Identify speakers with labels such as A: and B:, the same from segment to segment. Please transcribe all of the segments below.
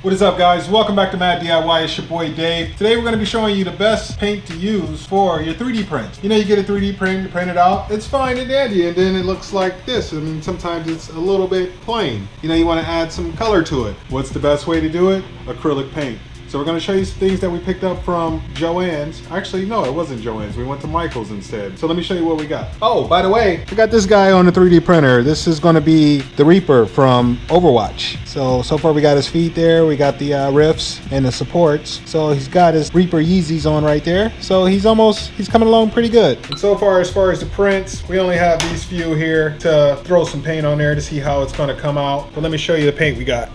A: What is up, guys? Welcome back to Mad DIY. It's your boy Dave. Today we're going to be showing you the best paint to use for your 3D print. You know, you get a 3D print, you print it out, it's fine and dandy, and then it looks like this. I mean, sometimes it's a little bit plain. You know, you want to add some color to it. What's the best way to do it? Acrylic paint. So we're going to show you some things that we picked up from Joann's. Actually, no, it wasn't Joann's. We went to Michael's instead. So let me show you what we got. Oh, by the way, I got this guy on the 3D printer. This is going to be the Reaper from Overwatch. So far we got his feet there. We got the riffs and the supports. So he's got his Reaper Yeezys on right there. So he's coming along pretty good. And so far, as far as the prints, we only have these few here to throw some paint on there to see how it's going to come out. But let me show you the paint we got.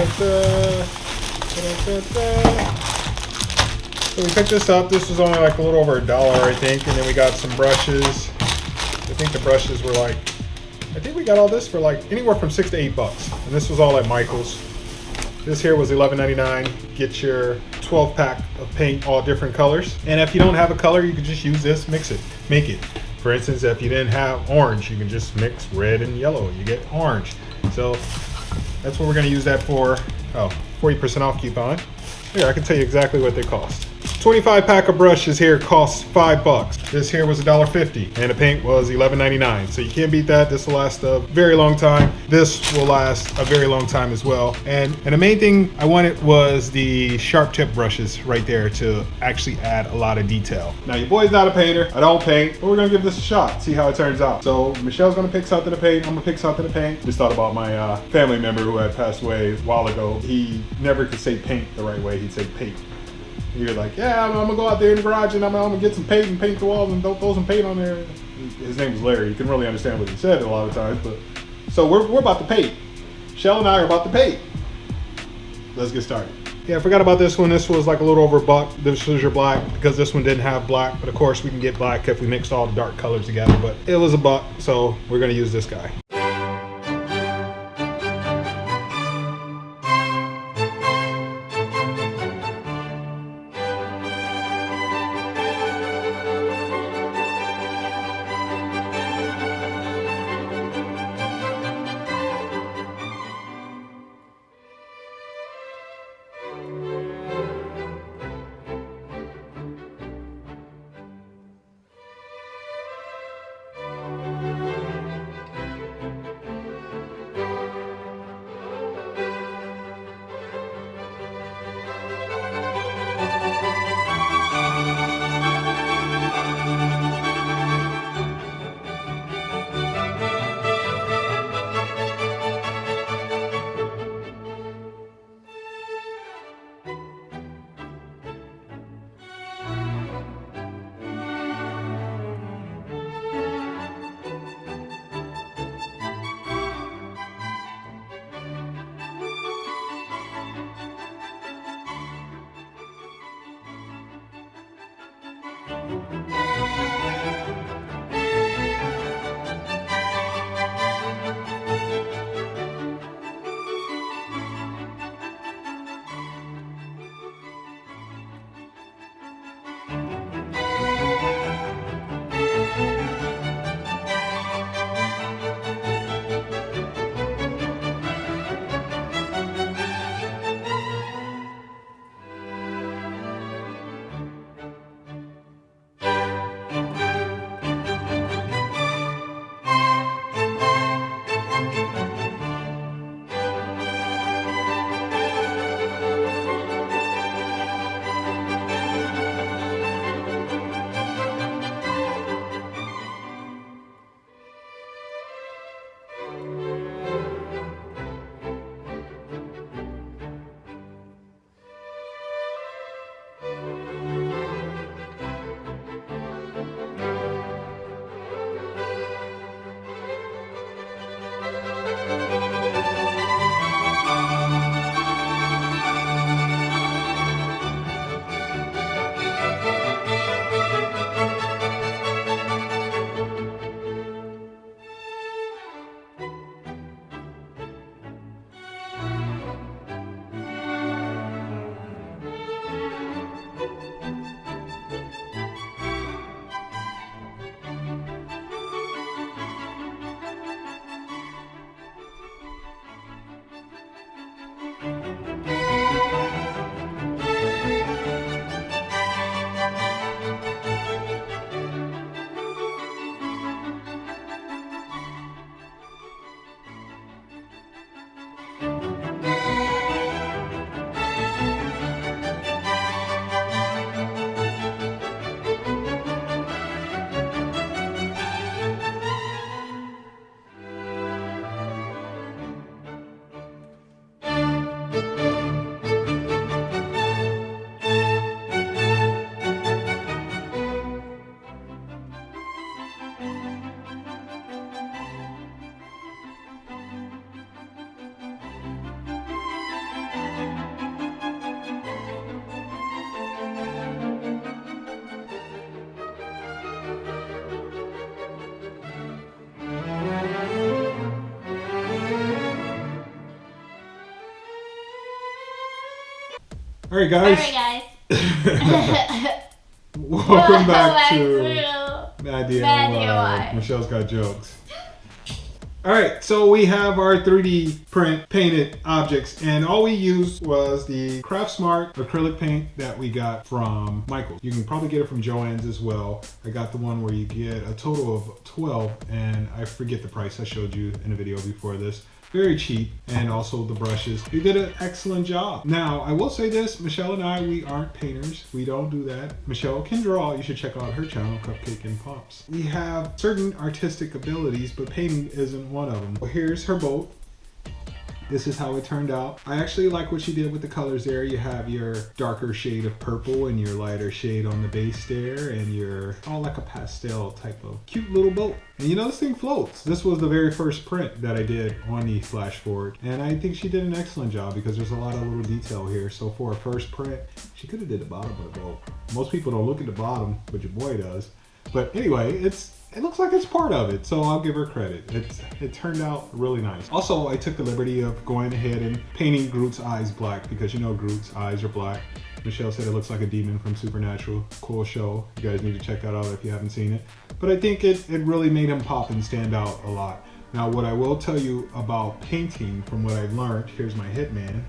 A: So we picked this up. This was only like a little over $1, I think. And then we got some brushes. I think the brushes were like, I think we got all this for like anywhere from $6 to $8. And this was all at Michael's. This here was $11.99. Get your 12 pack of paint, all different colors. And if you don't have a color, you can just use this, mix it, make it. For instance, if you didn't have orange, you can just mix red and yellow. You get orange. So that's what we're going to use that for. Oh, 40% off coupon. Here, I can tell you exactly what they cost. 25 pack of brushes here costs $5. This here was $1.50 and the paint was $11.99. So you can't beat that. This will last a very long time. This will last a very long time as well. And the main thing I wanted was the sharp tip brushes right there to actually add a lot of detail. Now your boy's not a painter. I don't paint, but we're gonna give this a shot, see how it turns out. So Michelle's gonna pick something to paint. I'm gonna pick something to paint. Just thought about my family member who had passed away a while ago. He never could say paint the right way. He'd say paint. You're like, yeah, I'm gonna go out there in the garage and I'm gonna get some paint and paint the walls and throw some paint on there. His name was Larry. You can really understand what he said a lot of times, but so we're about to paint. Shell and I are about to paint. Let's get started. Yeah, I forgot about this one. This was like a little over $1. This was your black because this one didn't have black, but of course we can get black if we mixed all the dark colors together. But it was $1, so we're gonna use this guy. All right, guys. Welcome back to Mad DIY. Michelle's got jokes. All right, so we have our 3D print painted objects, and all we used was the Craftsmart acrylic paint that we got from Michaels. You can probably get it from Joann's as well. I got the one where you get a total of 12, and I forget the price I showed you in a video before this. Very cheap, and also the brushes. They did an excellent job. Now, I will say this, Michelle and I, we aren't painters. We don't do that. Michelle can draw. You should check out her channel, Cupcake and Pops. We have certain artistic abilities, but painting isn't one of them. Well, here's her boat. This is how it turned out. I actually like what she did with the colors there. You have your darker shade of purple and your lighter shade on the base there, and your all like a pastel type of cute little boat. And you know, this thing floats. This was the very first print that I did on the Flash Forward, and I think she did an excellent job because there's a lot of little detail here. So for a first print, she could have did the bottom of the boat. Most people don't look at the bottom, but your boy does. But anyway, it looks like it's part of it, so I'll give her credit. It turned out really nice. Also, I took the liberty of going ahead and painting Groot's eyes black because you know Groot's eyes are black. Michelle said it looks like a demon from Supernatural. Cool show. You guys need to check that out if you haven't seen it. But I think it really made him pop and stand out a lot. Now, what I will tell you about painting from what I've learned, here's my Hitman.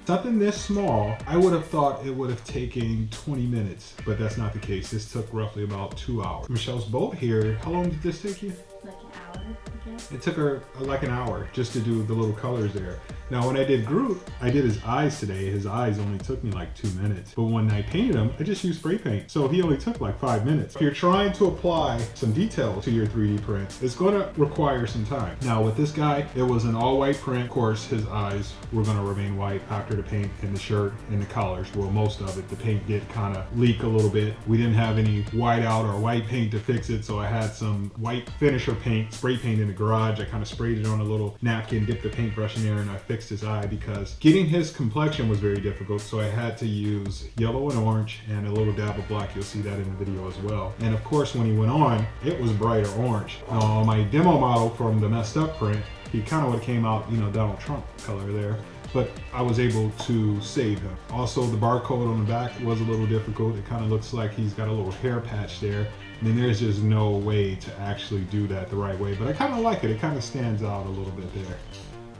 A: Something this small, I would have thought it would have taken 20 minutes, but that's not the case. This took roughly about 2 hours. Michelle's boat here, how long did this take you?
B: Like an hour, I guess.
A: It took her like an hour just to do the little colors there. Now, when I did Groot, I did his eyes today. His eyes only took me like 2 minutes. But when I painted him, I just used spray paint. So he only took like 5 minutes. If you're trying to apply some detail to your 3D print, it's gonna require some time. Now with this guy, it was an all white print. Of course, his eyes were gonna remain white after the paint and the shirt and the collars. Well, most of it, the paint did kind of leak a little bit. We didn't have any white out or white paint to fix it. So I had some white finisher paint, spray paint in the garage. I kind of sprayed it on a little napkin, dipped the paintbrush in there, and I fixed his eye because getting his complexion was very difficult. So I had to use yellow and orange and a little dab of black. You'll see that in the video as well. And of course, when he went on, it was brighter orange. Now on my demo model from the messed up print, he kind of would have came out, you know, Donald Trump color there. But I was able to save him. Also, the barcode on the back was a little difficult. It kind of looks like he's got a little hair patch there. I mean, there's just no way to actually do that the right way, but I kind of like it. It kind of stands out a little bit there.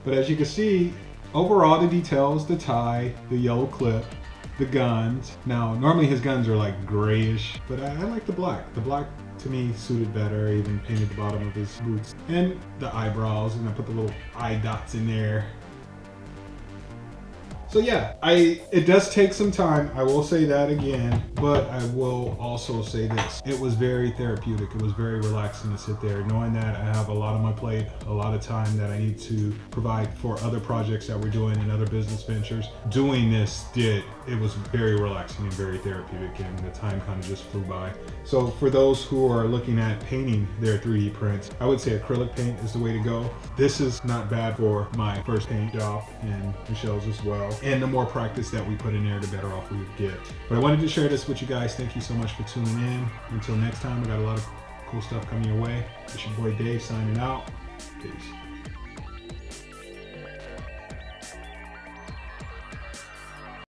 A: But as you can see, overall the details, the tie, the yellow clip, the guns. Now, normally his guns are like grayish, but I like the black. The black to me suited better. I even painted the bottom of his boots and the eyebrows, and I put the little eye dots in there. So yeah, it does take some time, I will say that again, but I will also say this. It was very therapeutic. It was very relaxing to sit there, knowing that I have a lot on my plate, a lot of time that I need to provide for other projects that we're doing and other business ventures. Doing this it was very relaxing and very therapeutic, and the time kind of just flew by. So for those who are looking at painting their 3D prints, I would say acrylic paint is the way to go. This is not bad for my first paint job, and Michelle's as well. And the more practice that we put in there, the better off we would get. But I wanted to share this with you guys. Thank you so much for tuning in. Until next time, I got a lot of cool stuff coming your way. It's your boy Dave signing out. Peace.